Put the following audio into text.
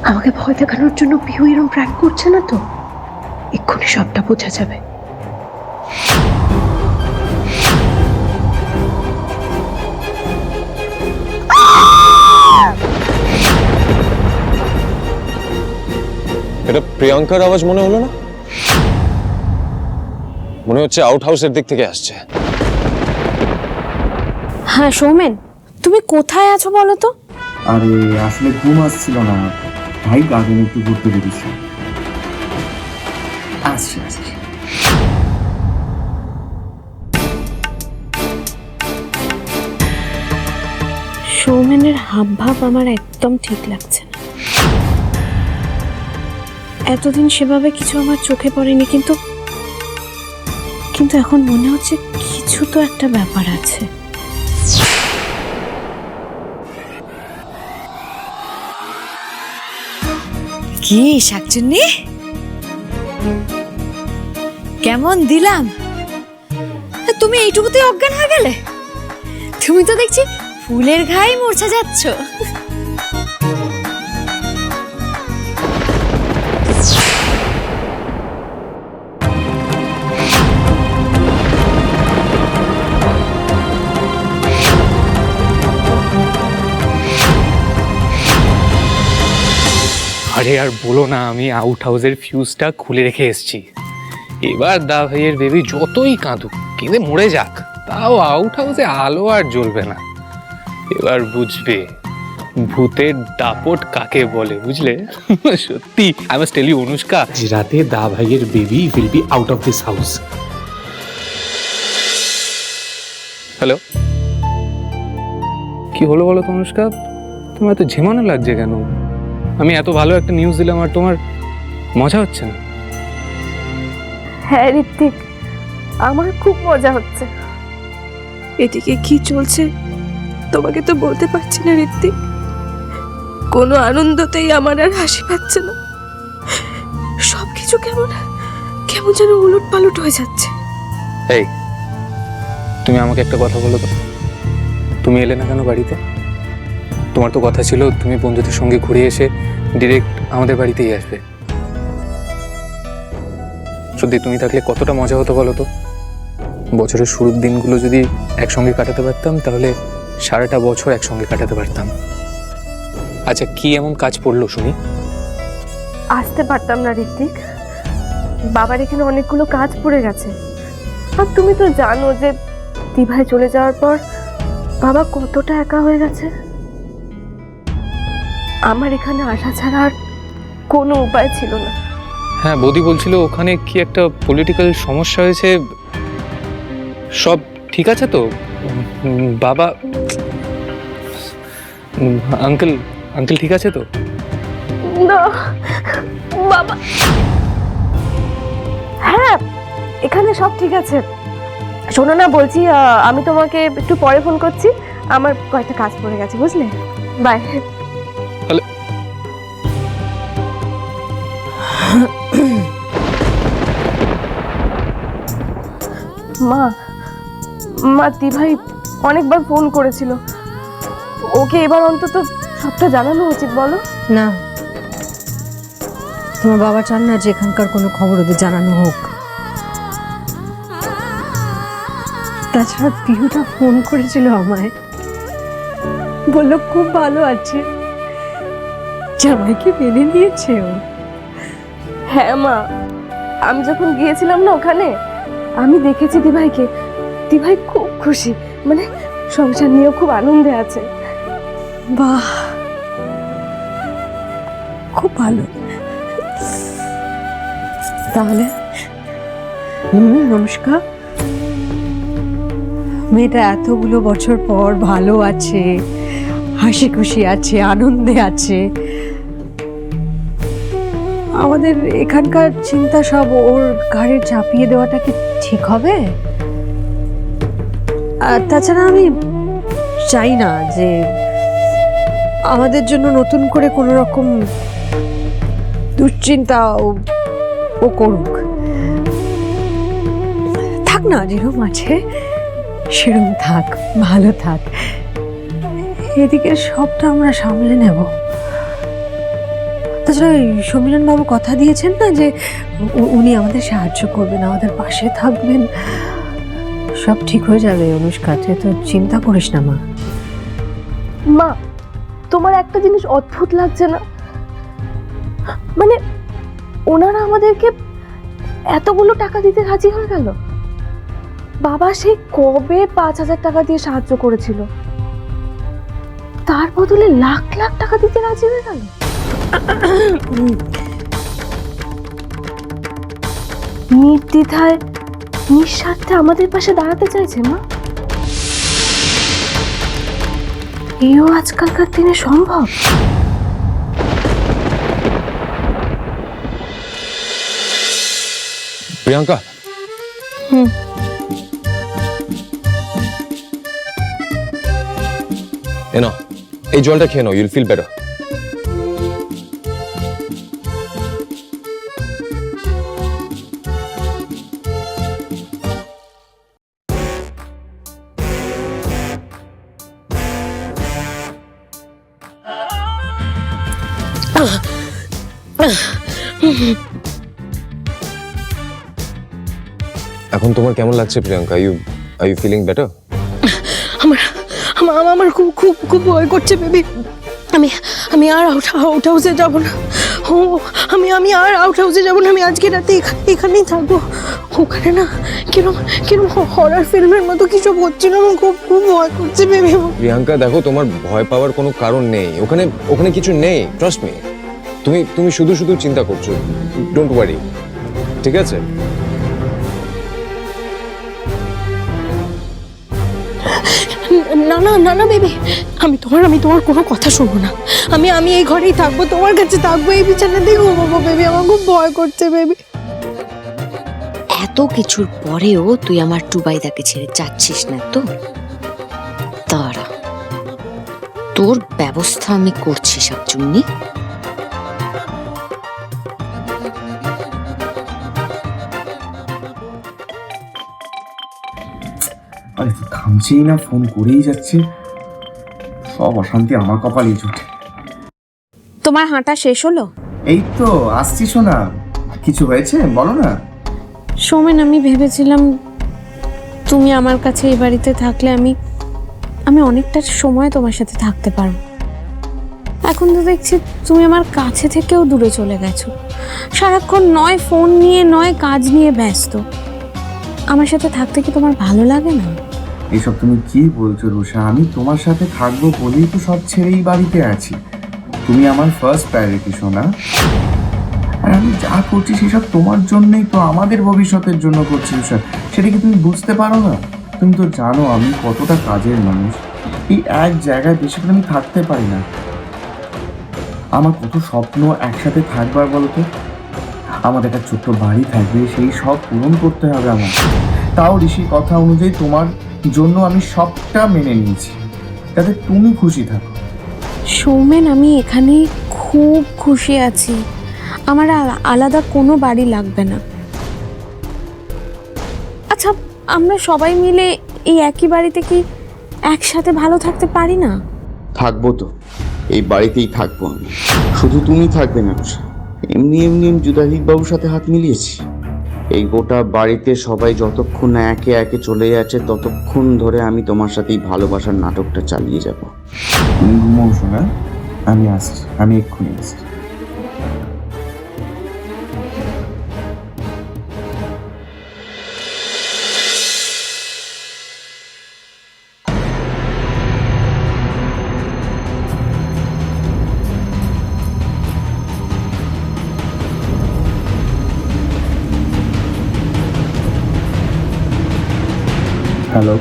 আমাকে ভয় দেখানোর জন্য পিহু এরম প্র্যাঙ্ক করছে না তো? এক্ষুনি সবটা বোঝা যাবে। এটা প্রিয়াঙ্কার আওয়াজ মনে হলো না? মনে হচ্ছে আউট হাউসের দিক থেকে আসছে। হ্যাঁ সৌমেন, তুমি কোথায় আছো বলো তো? আরে আসলে ঘুম আসছিল না, তাই গার্ডেনে একটু ঘুরতে বেরিয়েছি। আসছি আসছি। সৌমেনের হাবভাব আমার একদম ঠিক লাগছে না। এতদিন সেভাবে কিছু আমার চোখে পড়েনি, কিন্তু এখন মনে হচ্ছে কিছু তো একটা ব্যাপার আছে। কি শাকচুন্নি, কেমন দিলাম? তুমি এইটুকুতে অজ্ঞান হয়ে গেলে? তুমি তো দেখছি ফুলের ঘায়ে মূর্ছা যাচ্ছ। আরে আর বলো না, আমি আউট হাউসের ফিউজটা খুলে রেখে এসেছি। এবার দা ভাইয়ের বেবি যতই কাঁদুক, কেঁদে মরে যাক, তাও আউট হাউসে আলো আর জ্বলবে না। এবার বুঝবে ভূতের দাপট কাকে বলে, বুঝলে? সত্যি I must tell you Anushka, রাতে দা ভাইয়ের baby will be out of this house. Hello, কি হলো বলো তো অনুষ্কা? তোমার এত ঝিমানো লাগছে কেন? আমি এত ভালো একটা নিউজ দিলাম আর তোমার মজা হচ্ছে না? হ্যাঁ ঋত্বিক, আমার খুব মজা হচ্ছে। এদিকে কি চলছে তোমাকে তো বলতে পারছি না ঋত্বিক। কোনো আনন্দতেই আমার আর হাসি পাচ্ছে না। সবকিছু কেমন কেমন যেন উলট পালট হয়ে যাচ্ছে। এই, তুমি আমাকে একটা কথা বলো তো, তুমি এলে না কেন বাড়িতে? তোমার তো কথা ছিল তুমি বন্ধুদের সঙ্গে ঘুরে এসে ডিরেক্ট আমাদের বাড়িতেই আসবে। সত্যি তুমি থাকলে কতটা মজা হতো বলো তো। বছরের শুরুর দিনগুলো যদি একসঙ্গে কাটাতে পারতাম, তাহলে সারাটা বছর একসঙ্গে কাটাতে পারতাম। আচ্ছা, কি এমন কাজ পড়লো শুনি? আসতে পারতাম না ঋত্বিক, বাবার এখানে অনেকগুলো কাজ পড়ে গেছে। আর তুমি তো জানো যে দিভাই চলে যাওয়ার পর বাবা কতটা একা হয়ে গেছে। আমার এখানে আসা ছাড়া আর কোনো উপায় ছিল না। হ্যাঁ, বৌদি বলছিল ওখানে কি একটা পলিটিক্যাল সমস্যা হয়েছে। সব ঠিক আছে তো? বাবা, আঙ্কেল ঠিক আছে তো? না বাবা, হ্যাঁ এখানে সব ঠিক আছে। শোনো না, বলছি আমি তোমাকে একটু পরে ফোন করছি, আমার কয়েকটা কাজ পড়ে গেছে, বুঝলে? বাই। হ্যালো। মা দিভাই অনেকবার ফোন করেছিল, ওকে এবার অন্তত সবটা জানানো উচিত, বলো? না, তোমার বাবা চান না যে এখানকার কোনো খবর ওদের জানানো হোক। তাছাড়া পিহুটা ফোন করেছিল আমায়, বললো খুব ভালো আছে, জামাইকে মেনে নিয়েছে ও। হ্যাঁ মা, আমি যখন গিয়েছিলাম না ওখানে, আমি দেখেছি দিভাইকে। দিভাই খুব খুশি, মানে সংসার নিয়েও খুব আনন্দে আছে। বাহ, খুব ভালো। তাহলে নমস্কার, মেয়েটা এতগুলো বছর পর ভালো আছে, হাসি খুশি আছে, আনন্দে আছে। আমাদের এখানকার চিন্তা সব ওর ঘাড়ে চাপিয়ে দেওয়াটা কি ঠিক হবে? আর তাছাড়া আমি চাই না যে আমাদের জন্য নতুন করে কোনো রকম দুশ্চিন্তা ও করুক। থাক না, যেরকম আছে সেরকম থাক, ভালো থাক। এদিকে সবটা আমরা সামলে নেব। তাছাড়া সমীরণ বাবু কথা দিয়েছেন না যে উনি আমাদের সাহায্য করবেন, আমাদের পাশে থাকবেন। সব ঠিক হয়ে যাবে অনুষ্কা, তুই তো চিন্তা করিস না মা। মা, তোমার একটা জিনিস অদ্ভুত লাগছে না? মানে ওনারা আমাদেরকে এতগুলো টাকা দিতে রাজি হয়ে গেল। বাবা সেই কবে 5,000 টাকা দিয়ে সাহায্য করেছিল, তার বদলে লাখ লাখ টাকা দিতে রাজি হয়ে গেল। নির্দ্বিধায় নিঃস্বার্থে আমাদের পাশে দাঁড়াতে চাইছে মা। এও আজকালকার দিনে সম্ভব? প্রিয়াঙ্কা, এ নাও, এই জলটা খেয়ে নাও, ইউল ফিল বেটার। এখন তোমার কেমন লাগছে Priyanka? Are you feeling better? আমার আমার খুব খুব খুব ভয় করছে বেবি। আমি আর আউট হাউসে যাব না। আমি আর আউট হাউসে যাব না। আমি আজকে রাতে এখানেই থাকবো। ওখানে না কিরম হরর ফিল্মের মতো কিছু হচ্ছিল। আমার খুব খুব ভয় করছে বেবি। প্রিয়াঙ্কা দেখো, তোমার ভয় পাওয়ার কোনো কারণ নেই। ওখানে কিছু নেই, ট্রাস্ট মি। তুমি শুধু শুধু চিন্তা করছো। ডোন্ট ওয়ারি, ঠিক আছে? না বেবি, আমি তোমার কোনো কথা শুনবো না। আমি এই ঘরেই থাকবো, তোমার কাছে থাকবো, এই বিছানাতেই ঘুমাবো বেবি। আমার খুব ভয় করছে বেবি। এত কিছুর পরেও তুই আমার টুবাইদাকে ছেড়ে যাচ্ছিস না তো? দাঁড়া, তোর ব্যবস্থা আমি করছি শাকচুন্নি। আরে তো থামছেই না, ফোন করেই যাচ্ছে। সব অশান্তি আমার কপালেই জুটে। তোমার হাঁটা শেষ হলো? এই তো আসছি শোনা। কিছু হয়েছে বলো না। সৌমেন, আমি ভেবেছিলাম তুমি আমার কাছে এই বাড়িতে থাকলে আমি অনেকটা সময় তোমার সাথে থাকতে পারবো। এখন তো দেখছি তুমি আমার কাছে থেকেও দূরে চলে গেছো। সারাক্ষণ নয় ফোন নিয়ে নয় কাজ নিয়ে ব্যস্ত। আমার সাথে থাকতে কি তোমার ভালো লাগে না? এইসব তুমি কি বলছো রুষা? আমি তোমার সাথে থাকবো বলেই তো সব ছেড়েই বাড়িতে আছি। তুমি আমার ফার্স্ট প্রায়োরিটি শোনা। আর আমি যা করছি সেসব তোমার জন্যই তো, আমাদের ভবিষ্যতের জন্য করছি রুষা। সেটা কি তুমি বুঝতে পারো না? তুমি তো জানো আমি কতটা কাজের মানুষ। এই এক জায়গায় বেশি করে আমি থাকতে পারি না। আমার কত স্বপ্ন একসাথে থাকবার বলো তো। আমাদের একটা ছোট্ট বাড়ি থাকবে, সেই সব পূরণ করতে হবে আমার। তাও ঋষির কথা অনুযায়ী তোমার জন্য আমি সবটা মেনে নিয়েছি, যাতে তুমি খুশি থাকো। সৌমেন, আমি এখানে খুব খুশি আছি। আমার আলাদা কোনো বাড়ি লাগবে না। আচ্ছা, আমরা সবাই মিলে এই একই বাড়িতে কি একসাথে ভালো থাকতে পারি না? থাকবো তো, এই বাড়িতেই থাকবো আমি। শুধু তুমি থাকবে না রুষা। এমনি এমনি জুদাহিক বাবুর সাথে হাত মিলিয়েছি। এই গোটা বাড়িতে সবাই যতক্ষণ না একে একে চলে যাচ্ছে ততক্ষণ ধরে আমি তোমার সাথেই ভালোবাসার নাটকটা চালিয়ে যাব। তুমি ঘুমাও শোনা, আমি আসছি, আমি এক্ষুনি আসছি। হ্যালো।